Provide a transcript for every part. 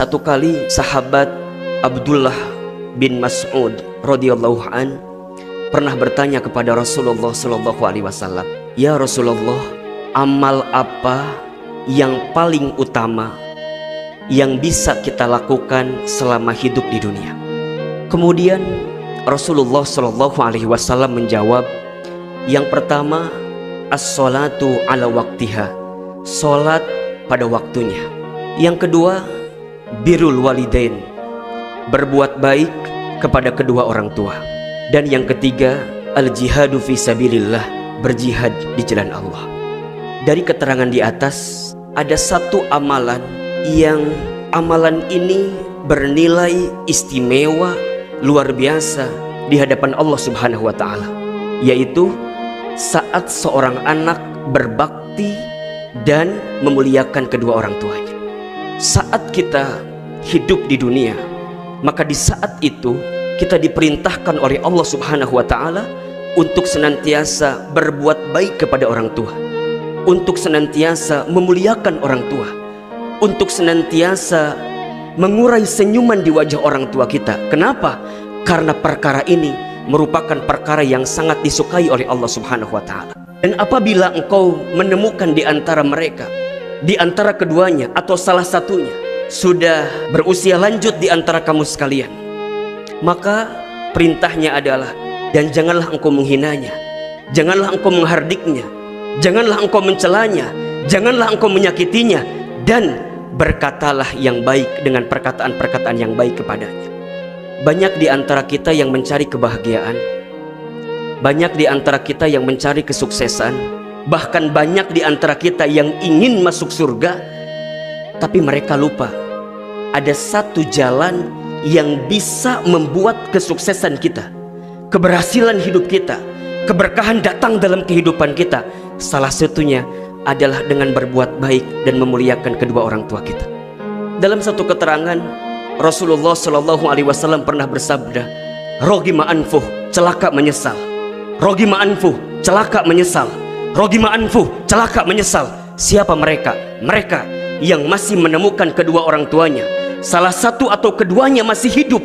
Satu kali sahabat Abdullah bin Mas'ud radhiyallahu an pernah bertanya kepada Rasulullah sallallahu alaihi wasallam, "Ya Rasulullah, amal apa yang paling utama yang bisa kita lakukan selama hidup di dunia?" Kemudian Rasulullah sallallahu alaihi wasallam menjawab, "Yang pertama, as-salatu ala waktiha, salat pada waktunya. Yang kedua, birrul walidain, berbuat baik kepada kedua orang tua. Dan yang ketiga, al-jihadu fi sabilillah, berjihad di jalan Allah." Dari keterangan di atas, ada satu amalan yang amalan ini bernilai istimewa luar biasa di hadapan Allah Subhanahu wa taala, yaitu saat seorang anak berbakti dan memuliakan kedua orang tuanya. Saat kita hidup di dunia, maka di saat itu kita diperintahkan oleh Allah Subhanahu wa taala untuk senantiasa berbuat baik kepada orang tua, untuk senantiasa memuliakan orang tua, untuk senantiasa mengurai senyuman di wajah orang tua kita. Kenapa? Karena perkara ini merupakan perkara yang sangat disukai oleh Allah Subhanahu wa taala. Dan apabila engkau menemukan di antara mereka, di antara keduanya atau salah satunya sudah berusia lanjut di antara kamu sekalian, maka perintahnya adalah, dan janganlah engkau menghinanya, janganlah engkau menghardiknya, janganlah engkau mencelanya, janganlah engkau menyakitinya, dan berkatalah yang baik dengan perkataan-perkataan yang baik kepadanya. Banyak di antara kita yang mencari kebahagiaan, banyak di antara kita yang mencari kesuksesan, bahkan banyak di antara kita yang ingin masuk surga, tapi mereka lupa ada satu jalan yang bisa membuat kesuksesan kita, keberhasilan hidup kita, keberkahan datang dalam kehidupan kita. Salah satunya adalah dengan berbuat baik dan memuliakan kedua orang tua kita. Dalam satu keterangan, Rasulullah Shallallahu Alaihi Wasallam pernah bersabda, "Rogima anfuh, celaka menyesal. Rogima anfuh, celaka menyesal. Rogima anfuh, celaka menyesal." Siapa mereka? Mereka yang masih menemukan kedua orang tuanya, salah satu atau keduanya masih hidup,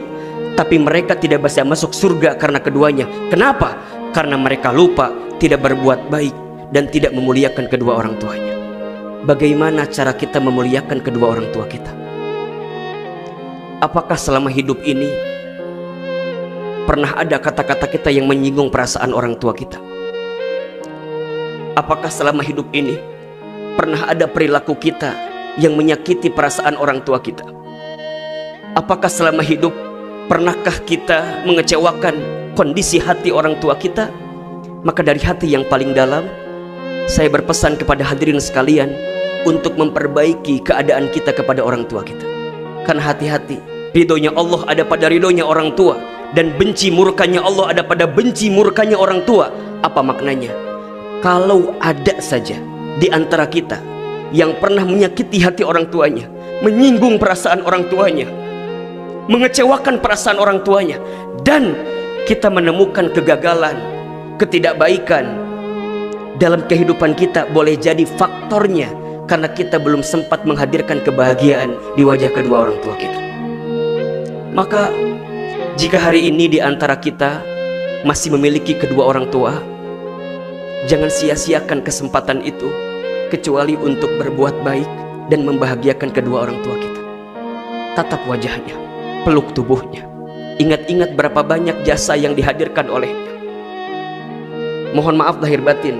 tapi mereka tidak bisa masuk surga karena keduanya. Kenapa? Karena mereka lupa, tidak berbuat baik, dan tidak memuliakan kedua orang tuanya. Bagaimana cara kita memuliakan kedua orang tua kita? Apakah selama hidup ini pernah ada kata-kata kita yang menyinggung perasaan orang tua kita? Apakah selama hidup ini pernah ada perilaku kita yang menyakiti perasaan orang tua kita? Apakah selama hidup pernahkah kita mengecewakan kondisi hati orang tua kita? Maka dari hati yang paling dalam, saya berpesan kepada hadirin sekalian untuk memperbaiki keadaan kita kepada orang tua kita. Karena hati-hati, ridhonya Allah ada pada ridhonya orang tua, dan benci murkanya Allah ada pada benci murkanya orang tua. Apa maknanya? Kalau ada saja di antara kita yang pernah menyakiti hati orang tuanya, menyinggung perasaan orang tuanya, mengecewakan perasaan orang tuanya, dan kita menemukan kegagalan, ketidakbaikan dalam kehidupan kita, boleh jadi faktornya karena kita belum sempat menghadirkan kebahagiaan di wajah kedua orang tua kita. Maka jika hari ini di antara kita masih memiliki kedua orang tua, jangan sia-siakan kesempatan itu kecuali untuk berbuat baik dan membahagiakan kedua orang tua kita. Tatap wajahnya, peluk tubuhnya, ingat-ingat berapa banyak jasa yang dihadirkan olehnya. Mohon maaf lahir batin,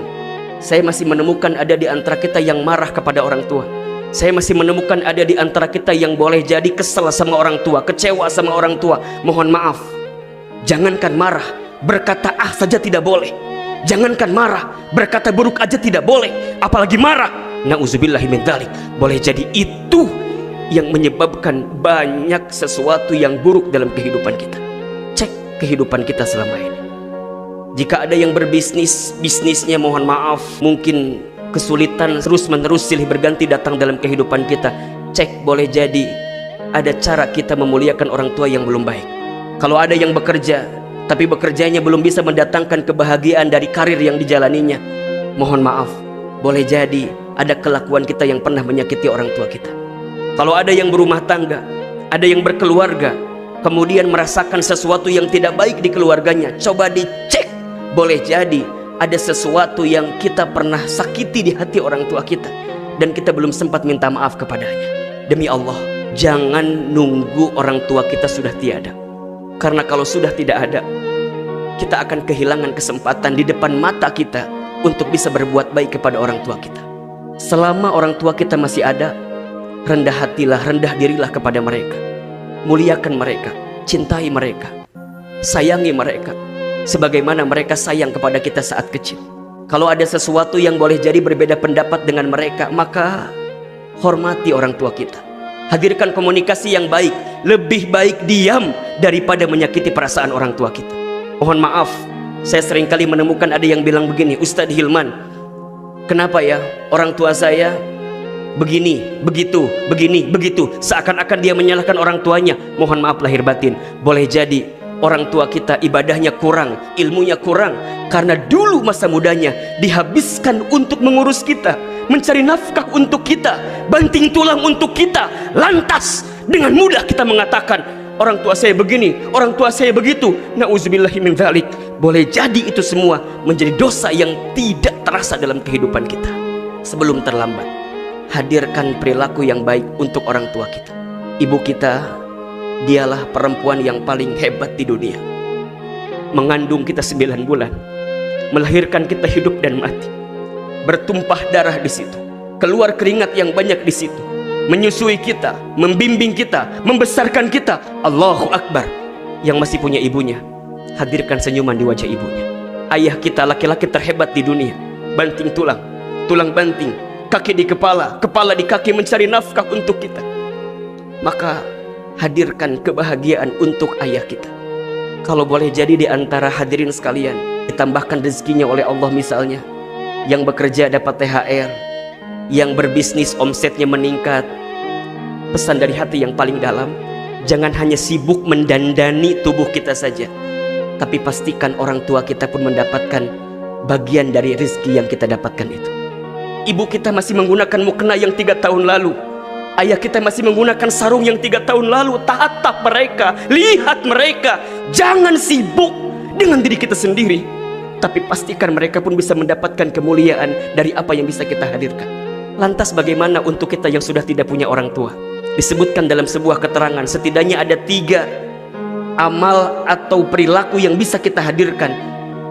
saya masih menemukan ada di antara kita yang marah kepada orang tua. Saya masih menemukan ada di antara kita yang boleh jadi kesel sama orang tua, kecewa sama orang tua. Mohon maaf, jangankan marah, berkata ah saja tidak boleh. Jangankan marah, berkata buruk aja tidak boleh, apalagi marah. Nauzubillahi min dzalik. Boleh jadi itu yang menyebabkan banyak sesuatu yang buruk dalam kehidupan kita. Cek kehidupan kita selama ini. Jika ada yang berbisnis, bisnisnya mohon maaf mungkin kesulitan terus-menerus silih berganti datang dalam kehidupan kita. Cek, boleh jadi ada cara kita memuliakan orang tua yang belum baik. Kalau ada yang bekerja tapi bekerjanya belum bisa mendatangkan kebahagiaan dari karir yang dijalaninya, mohon maaf, boleh jadi ada kelakuan kita yang pernah menyakiti orang tua kita. Kalau ada yang berumah tangga Ada yang berkeluarga, kemudian merasakan sesuatu yang tidak baik di keluarganya. Coba dicek, boleh jadi ada sesuatu yang kita pernah sakiti di hati orang tua kita dan kita belum sempat minta maaf kepadanya. Demi Allah, jangan nunggu orang tua kita sudah tiada. Karena kalau sudah tidak ada, kita akan kehilangan kesempatan di depan mata kita untuk bisa berbuat baik kepada orang tua kita. Selama orang tua kita masih ada, rendah hatilah, rendah dirilah kepada mereka. Muliakan mereka, cintai mereka, sayangi mereka sebagaimana mereka sayang kepada kita saat kecil. Kalau ada sesuatu yang boleh jadi berbeda pendapat dengan mereka, maka hormati orang tua kita. Hadirkan komunikasi yang baik. Lebih baik diam daripada menyakiti perasaan orang tua kita. Mohon maaf, saya seringkali menemukan ada yang bilang begini, Ustadz Hilman, kenapa ya orang tua saya begini, begitu, begini, begitu, seakan-akan dia menyalahkan orang tuanya. Mohon maaf lahir batin, boleh jadi orang tua kita ibadahnya kurang, ilmunya kurang, karena dulu masa mudanya dihabiskan untuk mengurus kita, mencari nafkah untuk kita, banting tulang untuk kita. Lantas dengan mudah kita mengatakan, orang tua saya begini, orang tua saya begitu. Na'udzubillahi min dzalik. Boleh jadi itu semua menjadi dosa yang tidak terasa dalam kehidupan kita. Sebelum terlambat, hadirkan perilaku yang baik untuk orang tua kita. Ibu kita, dialah perempuan yang paling hebat di dunia. Mengandung kita 9 bulan, melahirkan kita hidup dan mati, bertumpah darah di situ, keluar keringat yang banyak di situ, menyusui kita, membimbing kita, membesarkan kita. Allahu Akbar. Yang masih punya ibunya, hadirkan senyuman di wajah ibunya. Ayah kita laki-laki terhebat di dunia, banting tulang, tulang banting, kaki di kepala, kepala di kaki, mencari nafkah untuk kita. Maka hadirkan kebahagiaan untuk ayah kita. Kalau boleh jadi di antara hadirin sekalian, ditambahkan rezekinya oleh Allah, misalnya yang bekerja dapat THR, yang berbisnis omsetnya meningkat. Pesan dari hati yang paling dalam, jangan hanya sibuk mendandani tubuh kita saja, tapi pastikan orang tua kita pun mendapatkan bagian dari rezeki yang kita dapatkan itu. Ibu kita masih menggunakan mukena yang 3 tahun lalu, ayah kita masih menggunakan sarung yang 3 tahun lalu. Tatap mereka, lihat mereka. Jangan sibuk dengan diri kita sendiri, tapi pastikan mereka pun bisa mendapatkan kemuliaan dari apa yang bisa kita hadirkan. Lantas bagaimana untuk kita yang sudah tidak punya orang tua? Disebutkan dalam sebuah keterangan, setidaknya ada 3 amal atau perilaku yang bisa kita hadirkan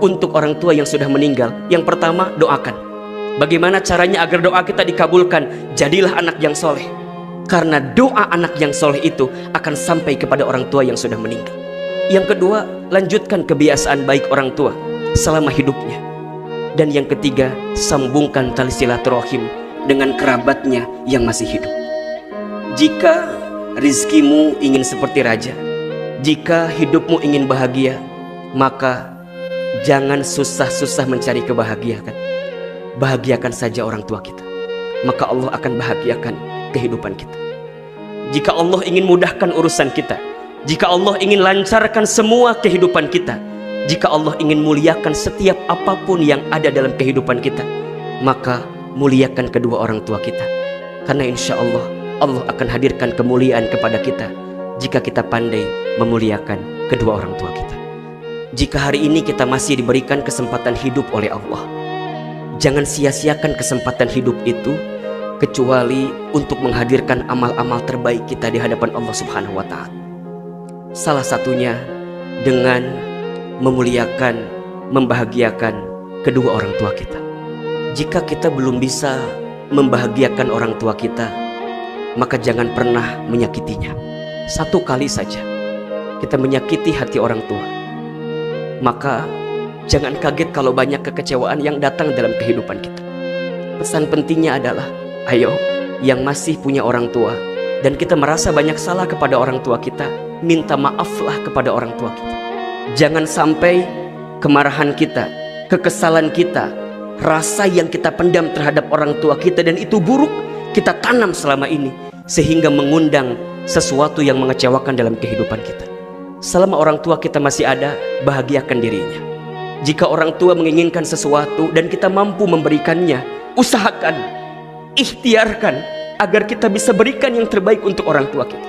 untuk orang tua yang sudah meninggal. Yang pertama, doakan. Bagaimana caranya agar doa kita dikabulkan? Jadilah anak yang soleh, karena doa anak yang soleh itu akan sampai kepada orang tua yang sudah meninggal. Yang kedua, lanjutkan kebiasaan baik orang tua selama hidupnya. Dan yang ketiga, sambungkan tali silaturahim dengan kerabatnya yang masih hidup. Jika rizkimu ingin seperti raja, jika hidupmu ingin bahagia, maka jangan susah-susah mencari kebahagiaan. Bahagiakan saja orang tua kita, maka Allah akan bahagiakan kehidupan kita. Jika Allah ingin mudahkan urusan kita, jika Allah ingin lancarkan semua kehidupan kita, jika Allah ingin muliakan setiap apapun yang ada dalam kehidupan kita, maka muliakan kedua orang tua kita. Karena insya Allah Allah akan hadirkan kemuliaan kepada kita jika kita pandai memuliakan kedua orang tua kita. Jika hari ini kita masih diberikan kesempatan hidup oleh Allah, jangan sia-siakan kesempatan hidup itu kecuali untuk menghadirkan amal-amal terbaik kita di hadapan Allah Subhanahu wa Ta'ala. Salah satunya dengan memuliakan, membahagiakan kedua orang tua kita. Jika kita belum bisa membahagiakan orang tua kita, maka jangan pernah menyakitinya. 1 kali saja kita menyakiti hati orang tua, maka jangan kaget kalau banyak kekecewaan yang datang dalam kehidupan kita. Pesan pentingnya adalah, ayo yang masih punya orang tua dan kita merasa banyak salah kepada orang tua kita, minta maaflah kepada orang tua kita. Jangan sampai kemarahan kita, kekesalan kita, rasa yang kita pendam terhadap orang tua kita dan itu buruk, kita tanam selama ini sehingga mengundang sesuatu yang mengecewakan dalam kehidupan kita. Selama orang tua kita masih ada, bahagiakan dirinya. Jika orang tua menginginkan sesuatu dan kita mampu memberikannya, usahakan, ikhtiarkan agar kita bisa berikan yang terbaik untuk orang tua kita.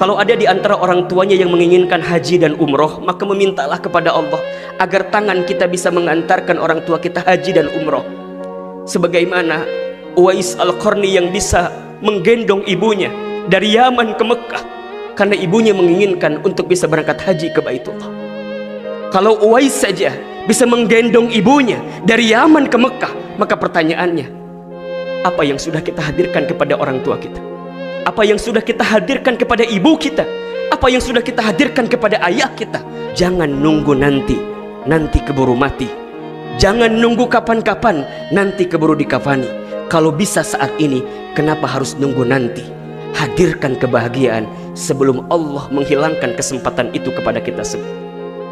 Kalau ada di antara orang tuanya yang menginginkan haji dan umroh, maka memintalah kepada Allah agar tangan kita bisa mengantarkan orang tua kita haji dan umroh. Sebagaimana Uwais Al-Qarni yang bisa menggendong ibunya dari Yaman ke Mekah karena ibunya menginginkan untuk bisa berangkat haji ke Baitullah. Kalau Uwais saja bisa menggendong ibunya dari Yaman ke Mekah, maka pertanyaannya, apa yang sudah kita hadirkan kepada orang tua kita? Apa yang sudah kita hadirkan kepada ibu kita? Apa yang sudah kita hadirkan kepada ayah kita? Jangan nunggu nanti keburu mati. Jangan nunggu kapan-kapan, nanti keburu dikafani. Kalau bisa saat ini, kenapa harus nunggu nanti? Hadirkan kebahagiaan sebelum Allah menghilangkan kesempatan itu kepada kita semua.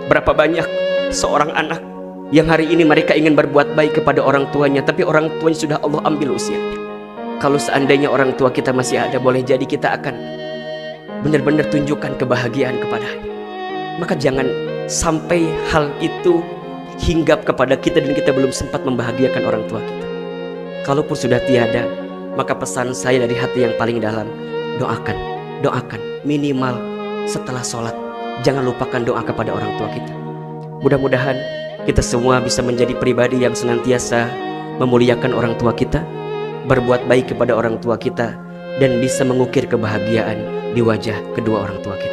Berapa banyak seorang anak yang hari ini mereka ingin berbuat baik kepada orang tuanya, tapi orang tuanya sudah Allah ambil usianya. Kalau seandainya orang tua kita masih ada, boleh jadi kita akan benar-benar tunjukkan kebahagiaan kepadanya. Maka jangan sampai hal itu hinggap kepada kita dan kita belum sempat membahagiakan orang tua kita. Kalaupun sudah tiada, maka pesan saya dari hati yang paling dalam, doakan minimal setelah sholat. Jangan lupakan doa kepada orang tua kita. Mudah-mudahan kita semua bisa menjadi pribadi yang senantiasa memuliakan orang tua kita, berbuat baik kepada orang tua kita, dan bisa mengukir kebahagiaan di wajah kedua orang tua kita.